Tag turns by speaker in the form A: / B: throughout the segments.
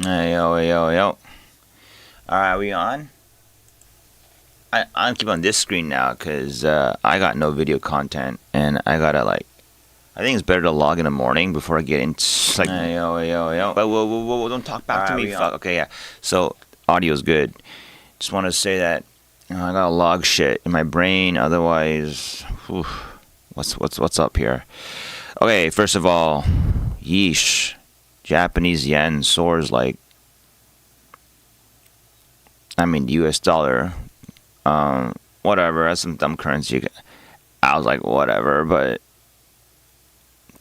A: Hey, yo, yo, yo. Alright, we on? I'm keep on this screen now because I got no video content and I gotta like. I think it's better to log in the morning before I get into like. Hey, yo, yo, yo. But whoa, don't talk back to me. Fuck. Okay, yeah. So audio's good. Just want to say that I got a log shit in my brain. Otherwise, whew, what's up here? Okay, first of all, yeesh. Japanese yen soars like. I mean, U.S. dollar. Whatever. That's some dumb currency. I was like, whatever, but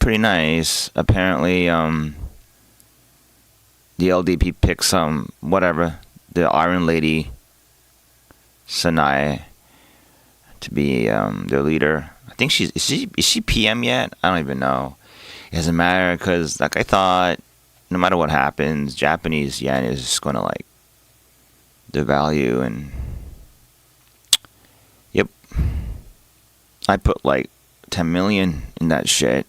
A: pretty nice. Apparently, the LDP picked some whatever the Iron Lady Sanai to be their leader. I think is she PM yet? I don't even know. It doesn't matter because like I thought, no matter what happens, Japanese yen is just gonna like devalue and yep. I put like 10 million in that shit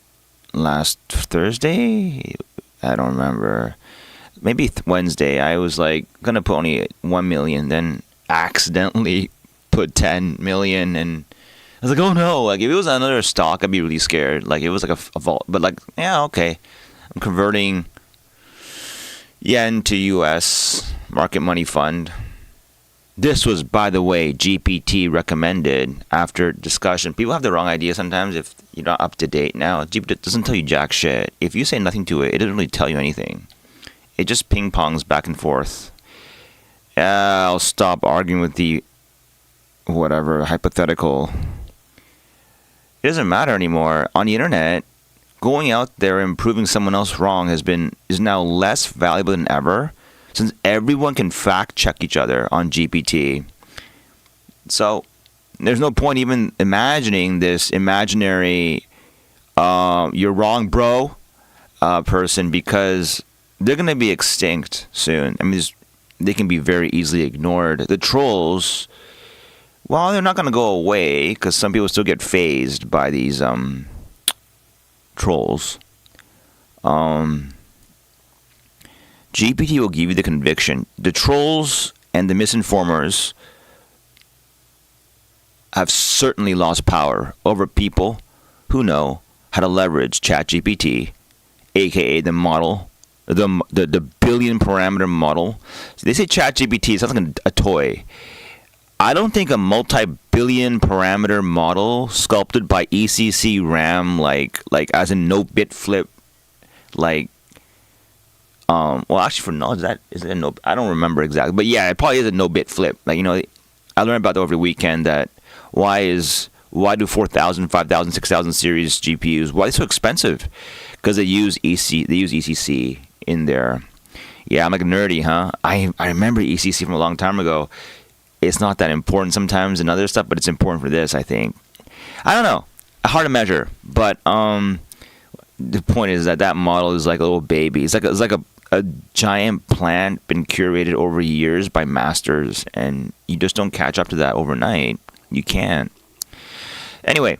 A: last Thursday. I don't remember. Maybe Wednesday. I was like gonna put only 1 million, then accidentally put 10 million, and I was like, oh no! Like if it was another stock, I'd be really scared. Like it was like a vault, but like yeah, okay. I'm converting yen to U.S. market money fund. This was, by the way, GPT recommended after discussion. People have the wrong idea sometimes if you're not up to date now. GPT doesn't tell you jack shit. If you say nothing to it, it doesn't really tell you anything. It just ping pongs back and forth. I'll stop arguing with the whatever hypothetical. It doesn't matter anymore. On the internet, going out there and proving someone else wrong is now less valuable than ever, since everyone can fact check each other on GPT. So there's no point even imagining this imaginary you're wrong bro person, because they're going to be extinct soon. I mean, they can be very easily ignored. The trolls, well, they're not going to go away because some people still get phased by these trolls. GPT will give you the conviction. The trolls and the misinformers have certainly lost power over people who know how to leverage ChatGPT, aka the model, the billion parameter model. So they say ChatGPT sounds like a toy. I don't think a multi-billion parameter model sculpted by ECC RAM, like as in no bit flip, like. Well, actually, for knowledge, is it a no? I don't remember exactly, but yeah, it probably is a no bit flip. Like I learned about that over the weekend. That why do 4,000, 5,000, 6,000 series GPUs? Why are they so expensive? Because they use ECC in there. Yeah, I'm like nerdy, huh? I remember ECC from a long time ago. It's not that important sometimes in other stuff, but it's important for this, I think. I don't know. Hard to measure, but the point is that model is like a little baby. It's like a giant plant been curated over years by masters, and you just don't catch up to that overnight. You can't. Anyway,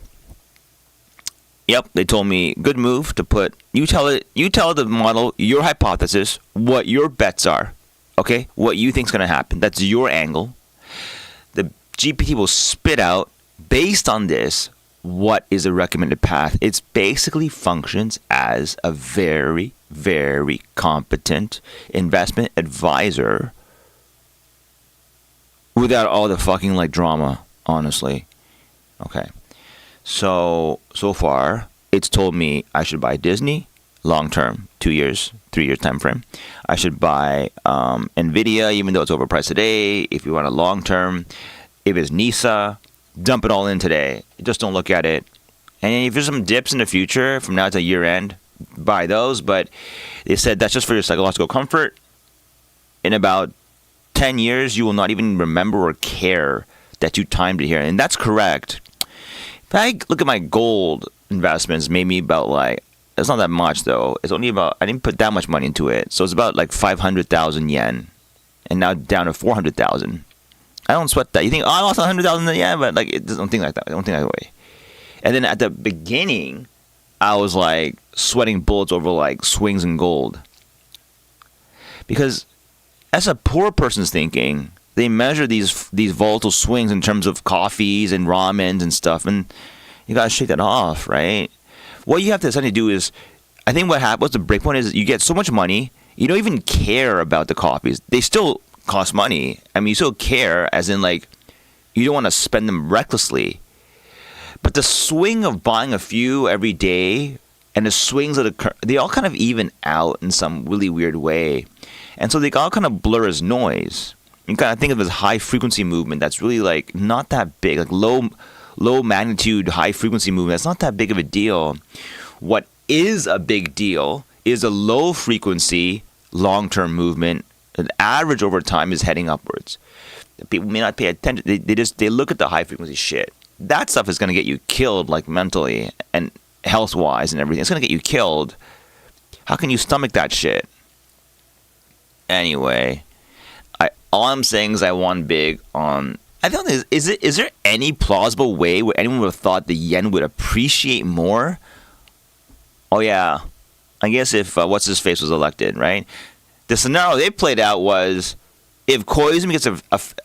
A: yep, they told me good move to put. You tell the model your hypothesis, what your bets are, okay? What you think's gonna happen. That's your angle. The GPT will spit out based on this what is a recommended path. It's basically functions as a very, very competent investment advisor without all the fucking like drama, honestly. Okay. So far, it's told me I should buy Disney long term, 2 years, 3 years time frame. I should buy Nvidia, even though it's overpriced today. If you want a long term, if it's NISA, dump it all in today. Just don't look at it. And if there's some dips in the future, from now to year end, buy those. But they said that's just for your psychological comfort. In about 10 years, you will not even remember or care that you timed it here. And that's correct. If I look at my gold investments, maybe about like, it's not that much though. It's only about, I didn't put that much money into it. So it's about like 500,000 yen. And now down to 400,000. I don't sweat that. You think, oh, I lost 100,000 yen, but like, it doesn't think like that. I don't think that way. And then at the beginning, I was like sweating bullets over like swings in gold. Because as a poor person's thinking, they measure these volatile swings in terms of coffees and ramens and stuff, and you gotta shake that off, right? What you have to essentially do is, I think what's the break point is you get so much money, you don't even care about the coffees. They still cost money. I mean, you still care, as in like, you don't want to spend them recklessly. But the swing of buying a few every day and the swings of they all kind of even out in some really weird way. And so they all kind of blur as noise. You kind of think of it as high frequency movement that's really like not that big, like low magnitude, high frequency movement. That's not that big of a deal. What is a big deal is a low frequency, long-term movement. An average over time is heading upwards. People may not pay attention. They look at the high frequency shit. That stuff is going to get you killed, like mentally and health-wise and everything. It's going to get you killed. How can you stomach that shit? Anyway, all I'm saying is I won big on. I don't think is there any plausible way where anyone would have thought the yen would appreciate more? Oh yeah, I guess if what's his face was elected, right? The scenario they played out was if Koizumi gets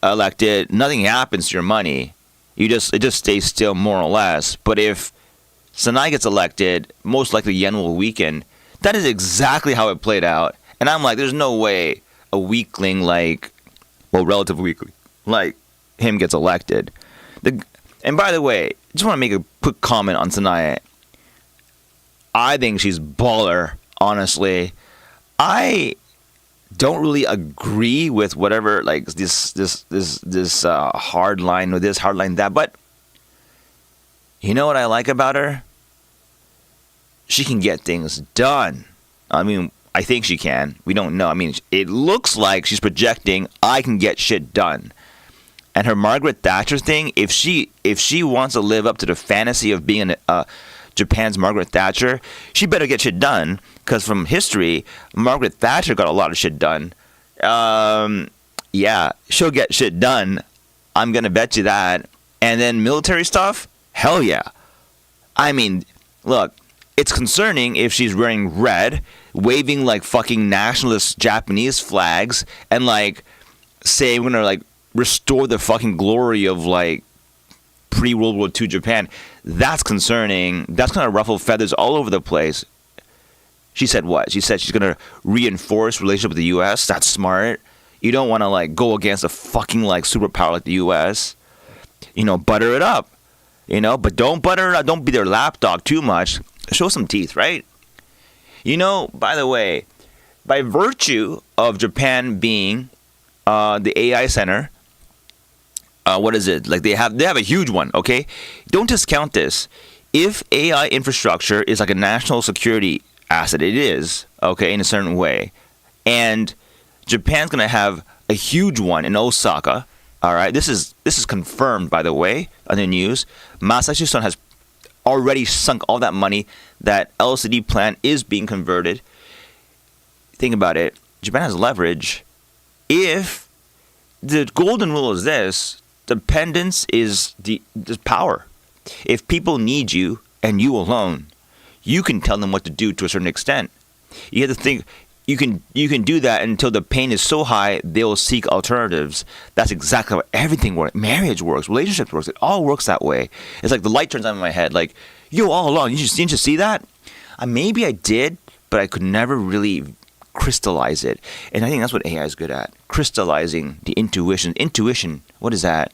A: elected, nothing happens to your money. It just stays still more or less. But if Sanai gets elected, most likely yen will weaken. That is exactly how it played out. And I'm like, there's no way a weakling relative weakling like him gets elected. And by the way, just want to make a quick comment on Sanai. I think she's baller, honestly. I don't really agree with whatever like this hard line or this hard line that, but you know what I like about her? She can get things done. I mean, I think she can. We don't know. I mean, it looks like she's projecting I can get shit done. And her Margaret Thatcher thing, if she wants to live up to the fantasy of being Japan's Margaret Thatcher, she better get shit done. Because from history, Margaret Thatcher got a lot of shit done. Yeah, she'll get shit done. I'm going to bet you that. And then military stuff? Hell yeah. I mean, look, it's concerning if she's wearing red, waving like fucking nationalist Japanese flags, and like say we're going to like restore the fucking glory of like pre-World War II Japan. That's concerning. That's going to ruffle feathers all over the place. She said what? She said she's going to reinforce relationship with the U.S. That's smart. You don't want to like go against a fucking like superpower like the U.S. You know, butter it up. You know, but don't butter it up. Don't be their lapdog too much. Show some teeth, right? You know, by the way, by virtue of Japan being the AI center, what is it? Like they have a huge one, okay? Don't discount this. If AI infrastructure is like a national security asset, it is, okay, in a certain way. And Japan's going to have a huge one in Osaka. All right, this is confirmed, by the way, on the news. Masayoshi Son has already sunk all that money. That LCD plant is being converted. Think about it. Japan has leverage. If the golden rule is this, dependence is the power. If people need you and you alone, you can tell them what to do to a certain extent. You have to think. You can do that until the pain is so high they will seek alternatives. That's exactly how everything works. Marriage works, relationships works. It all works that way. It's like the light turns on in my head. Like, yo, all along, didn't you see that? Maybe I did, but I could never really crystallize it. And I think that's what AI is good at. Crystallizing the intuition. Intuition, what is that?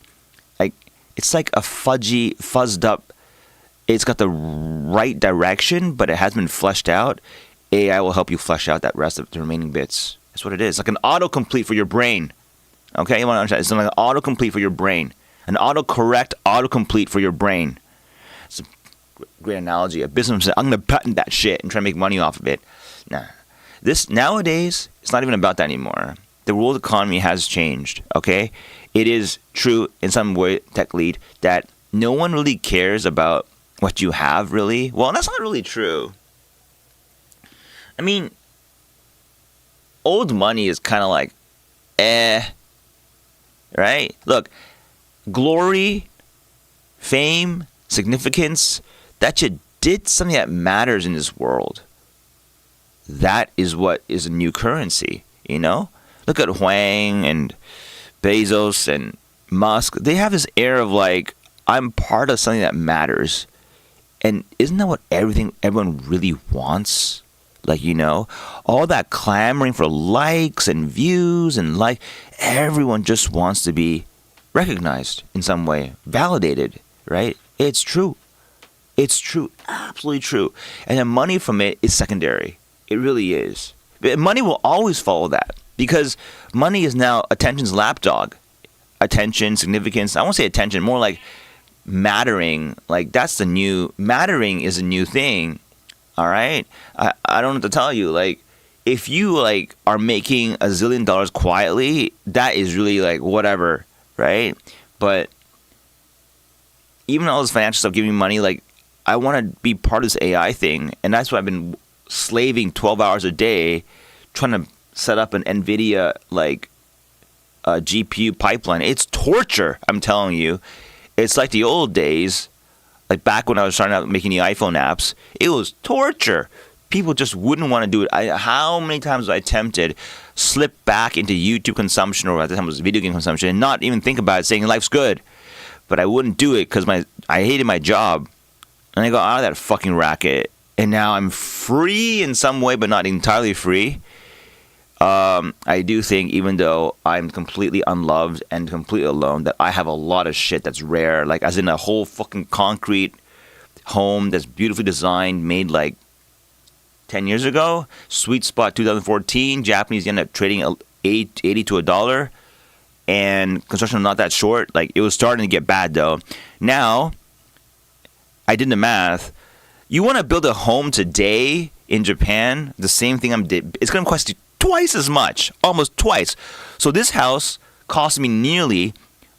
A: Like, it's like a fuzzed up. It's got the right direction, but it hasn't been fleshed out. AI will help you flesh out that rest of the remaining bits. That's what it is. Like an autocomplete for your brain. Okay? You want to understand? It's like an autocomplete for your brain. An autocorrect autocomplete for your brain. It's a great analogy. A business said, I'm going to patent that shit and try to make money off of it. Nah. This, nowadays, it's not even about that anymore. The world economy has changed. Okay? It is true in some way, tech lead, that no one really cares about what you have, really. Well, that's not really true. I mean, old money is kind of like, right? Look, glory, fame, significance, that you did something that matters in this world. That is what is a new currency. You know, look at Huang and Bezos and Musk. They have this air of like, I'm part of something that matters. And isn't that what everyone really wants? Like, you know, all that clamoring for likes and views and everyone just wants to be recognized in some way, validated, right? It's true. It's true, absolutely true. And the money from it is secondary. It really is. Money will always follow that because money is now attention's lapdog. Attention, significance. I won't say attention, more like mattering. Like mattering is a new thing. All right. I don't know what to tell you. Like, if you like are making $1 zillion quietly, that is really like whatever, right? But even all this financial stuff giving me money, like I want to be part of this AI thing, and that's why I've been slaving 12 hours a day trying to set up an NVIDIA like GPU pipeline. It's torture, I'm telling you. It's like the old days, like back when I was starting out making the iPhone apps. It was torture. People just wouldn't want to do it. How many times was I tempted, slip back into YouTube consumption, or at the time it was video game consumption, and not even think about it, saying life's good. But I wouldn't do it because I hated my job. And I got out of that fucking racket. And now I'm free in some way, but not entirely free. I do think, even though I'm completely unloved and completely alone, that I have a lot of shit that's rare. Like, as in a whole fucking concrete home that's beautifully designed, made like 10 years ago. Sweet spot 2014. Japanese yen up trading 80 to $1. And construction not that short. Like, it was starting to get bad, though. Now, I did the math. You want to build a home today in Japan, the same thing it's going to cost you twice as much, almost twice. So this house cost me nearly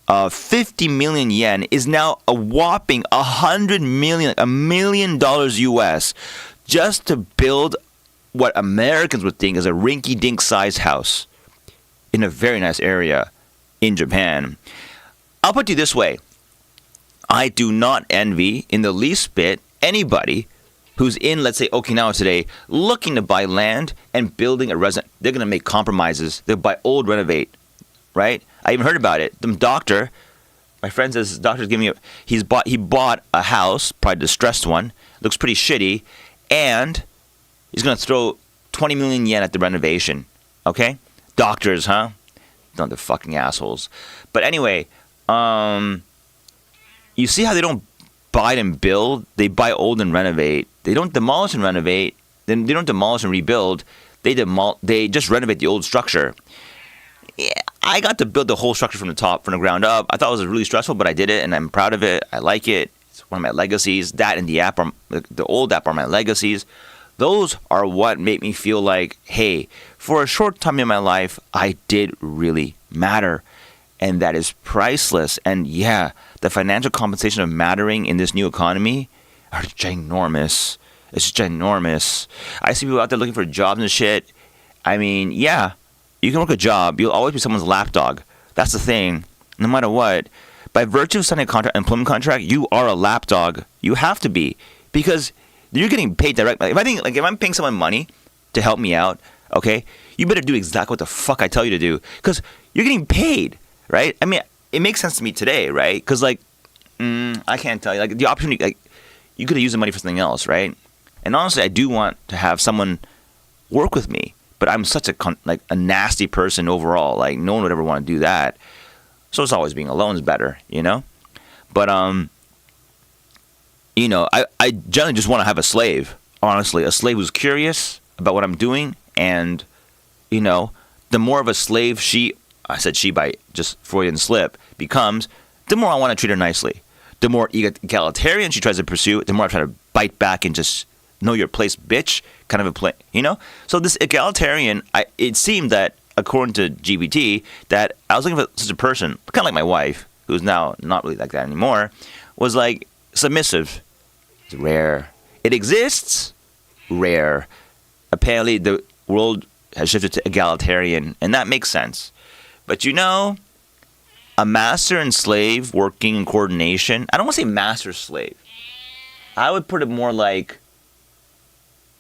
A: 50 million yen, is now a whopping 100 million, $1 million US, just to build what Americans would think is a rinky-dink size house in a very nice area in Japan. I'll put it this way. I do not envy in the least bit anybody who's in, let's say, Okinawa today, looking to buy land and building a residence. They're going to make compromises. They'll buy old, renovate, right? I even heard about it. My friend says his doctor's giving me he bought a house, probably a distressed one, looks pretty shitty, and he's going to throw 20 million yen at the renovation, okay? Doctors, huh? Not the fucking assholes. But anyway, you see how they don't buy and build? They buy old and renovate. They don't demolish and renovate. Then they don't demolish and rebuild. They just renovate the old structure. Yeah, I got to build the whole structure from the ground up. I thought it was really stressful, but I did it, and I'm proud of it. I like it. It's one of my legacies. That and the app, the old app, are my legacies. Those are what make me feel like, hey, for a short time in my life, I did really matter. And that is priceless. And yeah, the financial compensation of mattering in this new economy are ginormous. It's ginormous. I see people out there looking for jobs and shit. I mean, yeah, you can work a job. You'll always be someone's lapdog. That's the thing. No matter what. By virtue of signing an employment contract, you are a lapdog. You have to be. Because you're getting paid directly. If I'm paying someone money to help me out, okay, you better do exactly what the fuck I tell you to do. Because you're getting paid. Right? I mean, it makes sense to me today, right? Because, like, I can't tell you. Like, the opportunity, like, you could have used the money for something else, right? And honestly, I do want to have someone work with me. But I'm such a nasty person overall. Like, no one would ever want to do that. So it's always being alone is better, you know? But, you know, I generally just want to have a slave, honestly. A slave who's curious about what I'm doing. And, you know, the more of a slave I said she by just Freudian slip, becomes, the more I want to treat her nicely. The more egalitarian she tries to pursue, the more I try to bite back and just know your place, bitch, kind of a play, you know? So this egalitarian, it seemed that, according to GPT, that I was looking for such a person, kind of like my wife, who's now not really like that anymore, was like submissive. It's rare. It exists, rare. Apparently the world has shifted to egalitarian, and that makes sense. But you know, a master and slave working in coordination, I don't want to say master-slave. I would put it more like,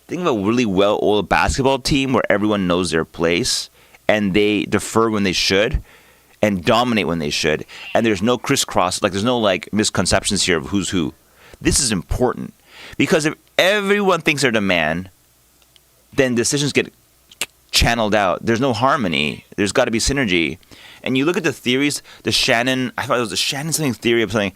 A: think of a really well-oiled basketball team where everyone knows their place and they defer when they should and dominate when they should. And there's no crisscross, like there's no like misconceptions here of who's who. This is important because if everyone thinks they're the man, then decisions get channeled out. There's no harmony. There's got to be synergy. And you look at the theories, the Shannon, I thought it was the Shannon something theory of something.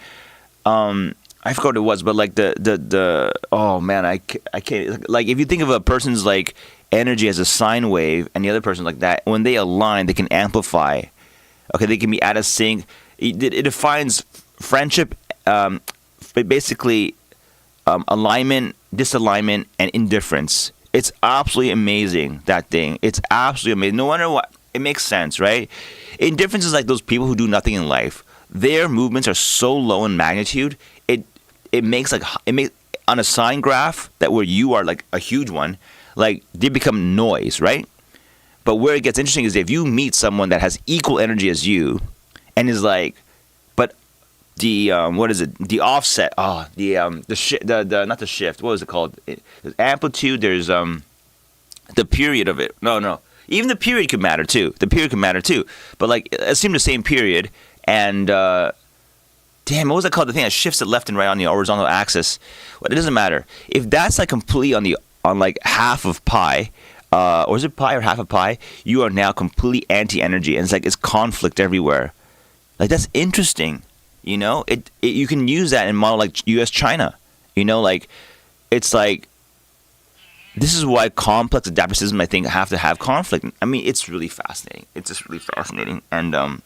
A: I forgot what it was, but like the oh man, I can't, like if you think of a person's like energy as a sine wave and the other person like that, when they align, they can amplify. Okay, they can be out of sync. It defines friendship, basically alignment, disalignment, and indifference. It's absolutely amazing, that thing. It's absolutely amazing. No wonder why. It makes sense, right? Indifference is like those people who do nothing in life. Their movements are so low in magnitude, it makes on a sine graph that where you are like a huge one, like they become noise, right? But where it gets interesting is if you meet someone that has equal energy as you, and is like, but the what is it? The offset. Not the shift. What was it called? There's amplitude. There's the period of it. No. Even the period could matter too. But like assume the same period and damn, what was it called? The thing that shifts it left and right on the horizontal axis. Well, it doesn't matter if that's like completely on like half of pi. Or is it pi or half of pi? You are now completely anti-energy, and it's conflict everywhere. Like that's interesting, you know. It you can use that in model like U.S.-China, you know, like it's like this is why complex adaptive systems I think have to have conflict. I mean, it's really fascinating. It's just really fascinating, and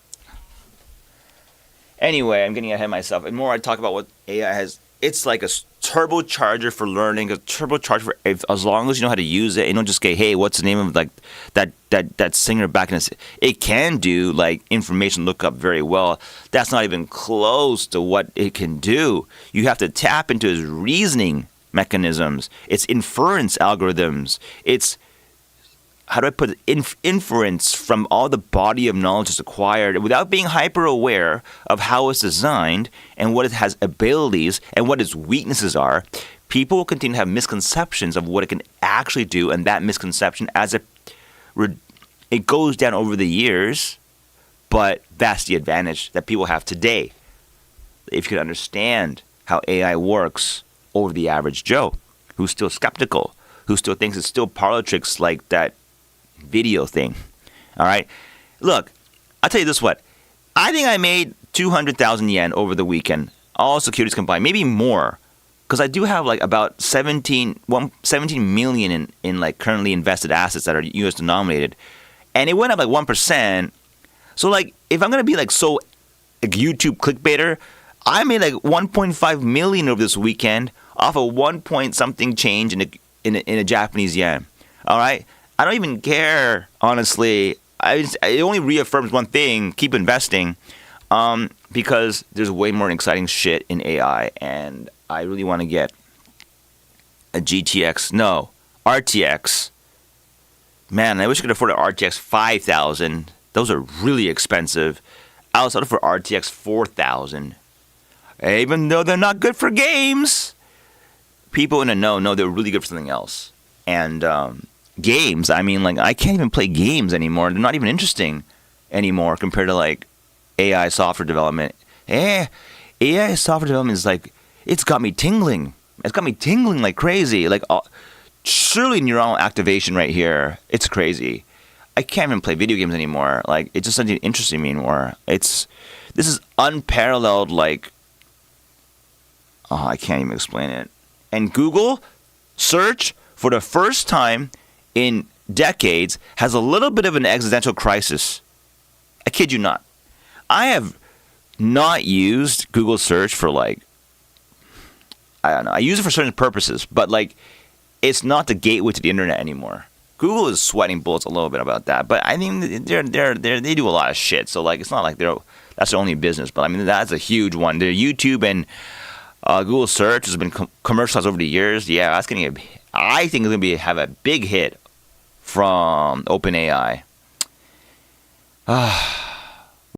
A: anyway, I'm getting ahead of myself. The more I talk about what AI has, it's like a turbocharger for learning, a turbocharger for as long as you know how to use it. You don't just say, "Hey, what's the name of like that singer back in the?" It can do like information lookup very well. That's not even close to what it can do. You have to tap into its reasoning mechanisms, its inference algorithms, its how do I put it? Inference from all the body of knowledge it's acquired without being hyper aware of how it's designed and what it has abilities and what its weaknesses are. People will continue to have misconceptions of what it can actually do, and that misconception as it goes down over the years, but that's the advantage that people have today. If you could understand how AI works over the average Joe, who's still skeptical, who still thinks it's still parlor tricks like that video thing. All right, look, I'll tell you this: what I think I made 200,000 yen over the weekend, all securities combined, maybe more, because I do have like about 17 million in like currently invested assets that are U.S. denominated, and it went up like 1%. So like, if I'm gonna be like so like YouTube clickbaiter, I made like 1.5 million over this weekend off of 1 point something change in a Japanese yen. All right. I don't even care, honestly. It only reaffirms one thing: keep investing, because there's way more exciting shit in AI, and I really want to get a RTX. Man, I wish I could afford an RTX 5000. Those are really expensive. I was out for RTX 4000, even though they're not good for games. People in the know they're really good for something else, and games, I mean, like, I can't even play games anymore. They're not even interesting anymore compared to, like, AI software development. AI software development is, like, it's got me tingling. It's got me tingling like crazy. Like, surely neuronal activation right here. It's crazy. I can't even play video games anymore. Like, it just doesn't interest me anymore. This is unparalleled, like, I can't even explain it. And Google search, for the first time in decades, has a little bit of an existential crisis. I kid you not. I have not used Google search for like, I don't know. I use it for certain purposes, but like, it's not the gateway to the internet anymore. Google is sweating bullets a little bit about that, but I mean, they do a lot of shit. So like, it's not like that's their only business. But I mean, that's a huge one. Their YouTube and Google search has been commercialized over the years. Yeah, that's getting I think it's going to have a big hit from OpenAI.